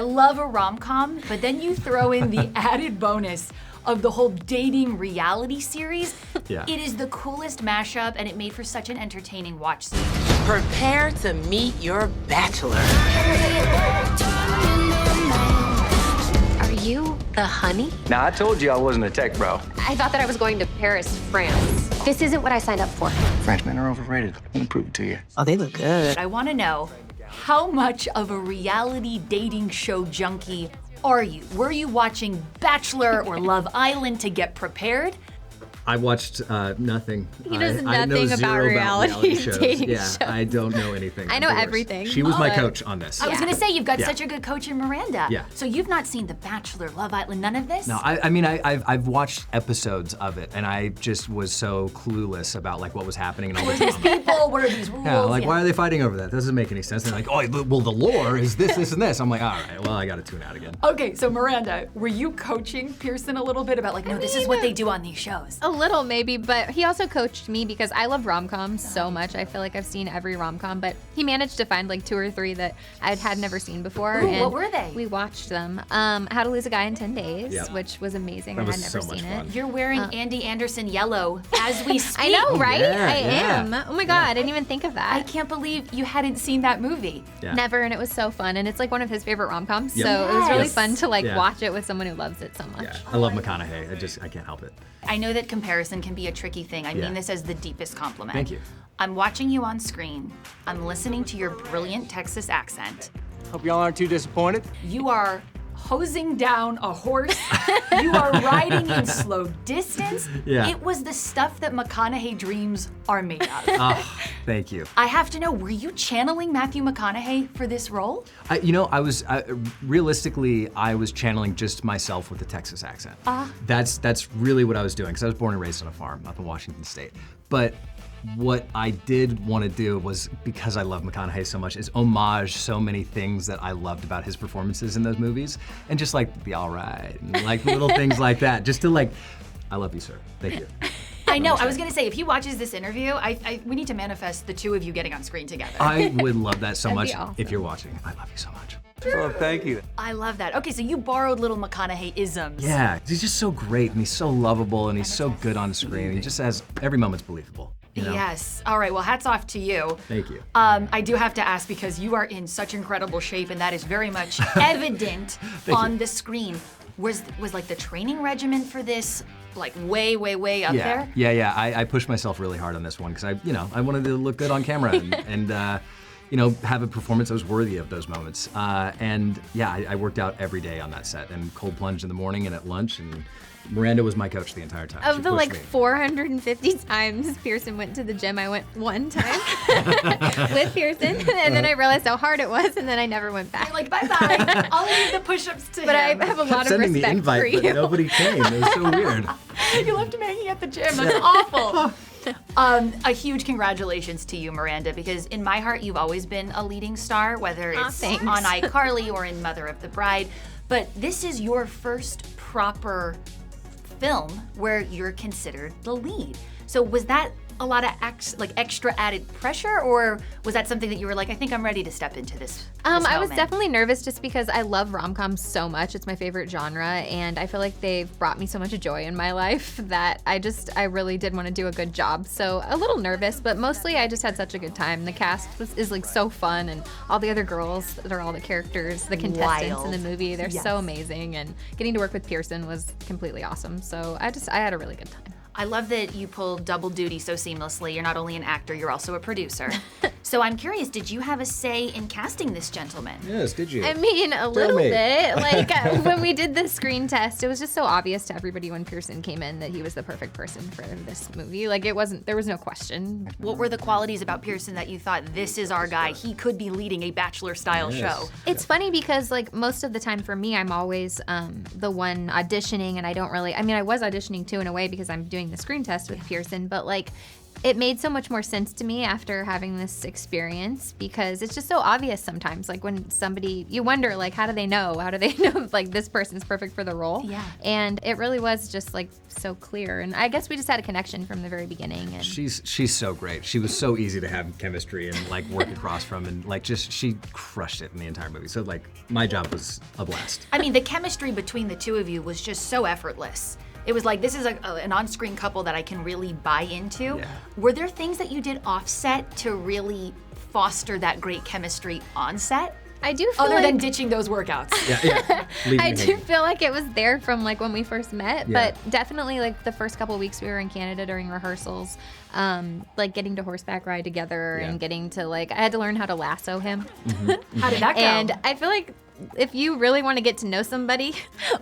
I love a rom-com, but then you throw in the added bonus of the whole dating reality series. Yeah. It is the coolest mashup, and it made for such an entertaining watch scene. Prepare to meet your bachelor. Are you the honey? Now, I told you I wasn't a tech bro. I thought that I was going to Paris, France. This isn't what I signed up for. Frenchmen are overrated. I'm gonna prove it to you. Oh, they look good. I want to know, how much of a reality dating show junkie are you? Were you watching Bachelor or Love Island to get prepared? I watched nothing. He knows I know nothing about zero reality shows. dating Yeah, shows. I don't know anything. I know I'm divorced. everything. She was my But- coach on this. I was gonna say, you've got Yeah. such a good coach in Miranda. Yeah. So you've not seen The Bachelor, Love Island, none of this? No, I've watched episodes of it, and I just was so clueless about like what was happening and all the These drama. people, what are these rules? Yeah, like why are they fighting over that? That doesn't make any sense. They're like, oh, well, the lore is this, this, and this. I'm like, all right, well, I got to tune out again. Okay, so Miranda, were you coaching Pierson a little bit about like, no, this is what they do on these shows? A little maybe, but he also coached me because I love rom-coms so much. I feel like I've seen every rom-com, but he managed to find like 2 or 3 that I had never seen before. Ooh, and what were they? We watched them. How to Lose a Guy in 10 Days, Yeah. which was amazing. That I was had never so much seen fun. it. You're wearing Andy Anderson yellow as we speak. I know, right? Yeah, I yeah. am. Oh my God, I didn't even think of that. I can't believe you hadn't seen that movie. Yeah. Never, and it was so fun, and it's like one of his favorite rom-coms, Yep. so it was really Yes. fun to like Yeah. watch it with someone who loves it so much. Yeah, I love McConaughey. I can't help it. I know that comparison can be a tricky thing. I Yeah. mean this as the deepest compliment. Thank you. I'm watching you on screen. I'm listening to your brilliant Texas accent. Hope y'all aren't too disappointed. You are hosing down a horse. You are riding in slow distance. Yeah. It was the stuff that McConaughey dreams are made of. Oh, thank you. I have to know, were you channeling Matthew McConaughey for this role? I was realistically, I was channeling just myself with the Texas accent. That's really what I was doing because I was born and raised on a farm up in Washington State. But what I did want to do was, because I love McConaughey so much, is homage so many things that I loved about his performances in those movies, and just like be all right, and like little things like that, just to like, I love you, sir. Thank you. I know, I was gonna say, if he watches this interview, we need to manifest the 2 of you getting on screen together. I would love that so That'd much. be awesome. If you're watching, I love you so much. Oh, thank you. I love that. Okay, so you borrowed little McConaughey isms. Yeah, he's just so great, and he's so lovable, and he's so good on screen. He just has every moment's believable. You know? Yes. All right, well, hats off to you. Thank you. I do have to ask, because you are in such incredible shape, and that is very much evident on the screen. Was like the training regimen for this like way up there? Yeah. I pushed myself really hard on this one because I wanted to look good on camera and have a performance that was worthy of those moments. I worked out every day on that set, and cold plunge in the morning and at lunch, and Miranda was my coach the entire time. She Of the pushed like me. 450 times Pierson went to the gym, I went 1 time with Pierson, and then I realized how hard it was, and then I never went back. You're like, bye-bye. I'll leave the push-ups to But I him. have a kept lot of sending the respect invite, for you. but nobody came. It was so weird. You left him hanging at the gym. That's awful. A huge congratulations to you, Miranda, because in my heart, you've always been a leading star, whether it's thanks. on iCarly or in Mother of the Bride. But this is your first proper film where you're considered the lead. So was that a lot of extra added pressure, or was that something that you were like, I think I'm ready to step into this? I was moment? definitely nervous just because I love rom-coms so much. It's my favorite genre, and I feel like they've brought me so much joy in my life that I really did want to do a good job. So a little nervous, but mostly I just had such a good time. The cast is like so fun, and all the other girls that are all the characters, the contestants Wild. in the movie, they're Yes. so amazing, and getting to work with Pierson was completely awesome. So I had a really good time. I love that you pull double duty so seamlessly. You're not only an actor, you're also a producer. So I'm curious, did you have a say in casting this gentleman? Yes, did you? I mean, a little me. bit. Like when we did the screen test, it was just so obvious to everybody when Pierson came in that he was the perfect person for this movie. Like there was no question. What were the qualities about Pierson that you thought, this is our guy, he could be leading a Bachelor-style Yes. show? It's funny because like most of the time for me, I'm always the one auditioning, and I was auditioning too in a way because I'm doing the screen test with Pierson, but like it made so much more sense to me after having this experience because it's just so obvious sometimes. Like when somebody, you wonder like, how do they know? How do they know like this person's perfect for the role? Yeah. And it really was just like so clear. And I guess we just had a connection from the very beginning. And She's so great. She was so easy to have chemistry and like work across from, and like just she crushed it in the entire movie. So like my job was a blast. I mean, the chemistry between the two of you was just so effortless. It was like, this is an on-screen couple that I can really buy into. Yeah. Were there things that you did off-set to really foster that great chemistry on-set? I do feel Other like, than ditching those workouts. Yeah. Leave I me do hanging. feel like it was there from like when we first met, Yeah. but definitely like the first couple weeks we were in Canada during rehearsals, like getting to horseback ride together Yeah. and getting to like, I had to learn how to lasso him. How did that go? And I feel like if you really want to get to know somebody,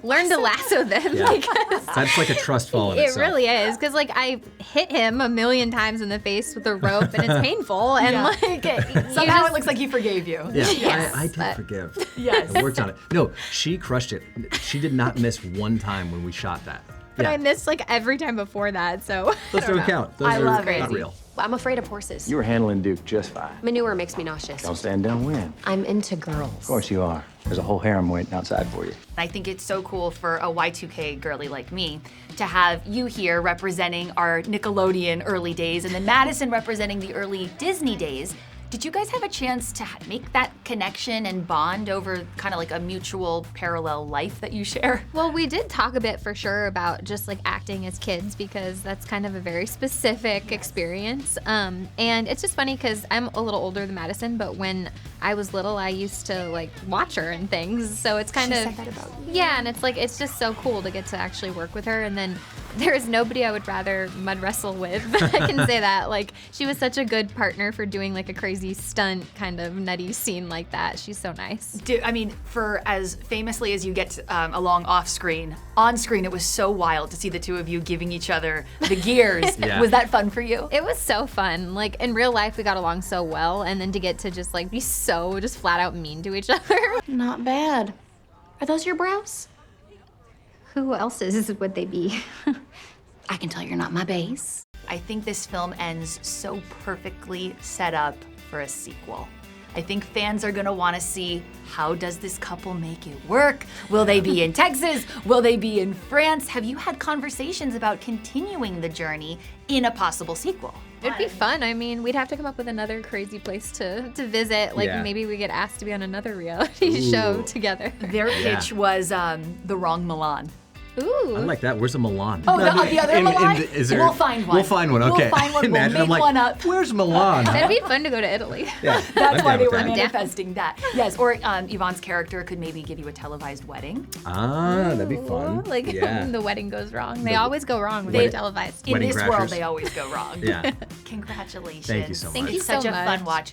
learn to lasso them. Yeah. Because That's like a trust fall in it itself. really is. Because like I hit him a million times in the face with a rope and it's painful. And Yeah. like Somehow it looks like he forgave you. Yeah, Yes, I did but- forgive. Yes. I worked on it. No, she crushed it. She did not miss one time when we shot that. But Yeah. I missed like every time before that. So Those don't count. Those I are love not it. real. I'm afraid of horses. You were handling Duke just fine. Manure makes me nauseous. Don't stand downwind. I'm into girls. Of course you are. There's a whole harem waiting outside for you. I think it's so cool for a Y2K girly like me to have you here representing our Nickelodeon early days and then Madison representing the early Disney days. Did you guys have a chance to make that connection and bond over kind of like a mutual parallel life that you share? Well, we did talk a bit for sure about just like acting as kids because that's kind of a very specific experience. And it's just funny because I'm a little older than Madison, but when I was little, I used to like watch her and things. So it's kind She of, said that about you. yeah, and it's like, it's just so cool to get to actually work with her. And then there is nobody I would rather mud wrestle with. I can say that. Like, she was such a good partner for doing like a crazy stunt kind of nutty scene like that. She's so nice. I mean, for as famously as you get along off screen, on screen it was so wild to see the two of you giving each other the gears. Yeah. Was that fun for you? It was so fun. Like in real life, we got along so well, and then to get to just like be so just flat out mean to each other. Not bad. Are those your brows? Who else's would they be? I can tell you're not my base. I think this film ends so perfectly set up for a sequel. I think fans are gonna wanna see, how does this couple make it work? Will they be in Texas? Will they be in France? Have you had conversations about continuing the journey in a possible sequel? It'd be fun. I mean, we'd have to come up with another crazy place to visit. Like Yeah. maybe we get asked to be on another reality show together. Their pitch was the wrong Milan. Ooh. I like that. Where's a Milan? Oh, the other Milan? Is there, We'll find one. We'll find one. Okay. We'll find one. We'll Imagine make I'm like, one up. Where's Milan? It'd be fun to go to Italy. Yeah, That's I'm why down they with were that. manifesting that. Yes, or Yvonne's character could maybe give you a televised wedding. Ah, that'd be fun. Like yeah. the wedding goes wrong. They always go wrong when Wedding- they televise. In Wedding this world, crashers. they always go wrong. Yeah. Congratulations. Thank you so Thank much. you It's so such a much. fun watch.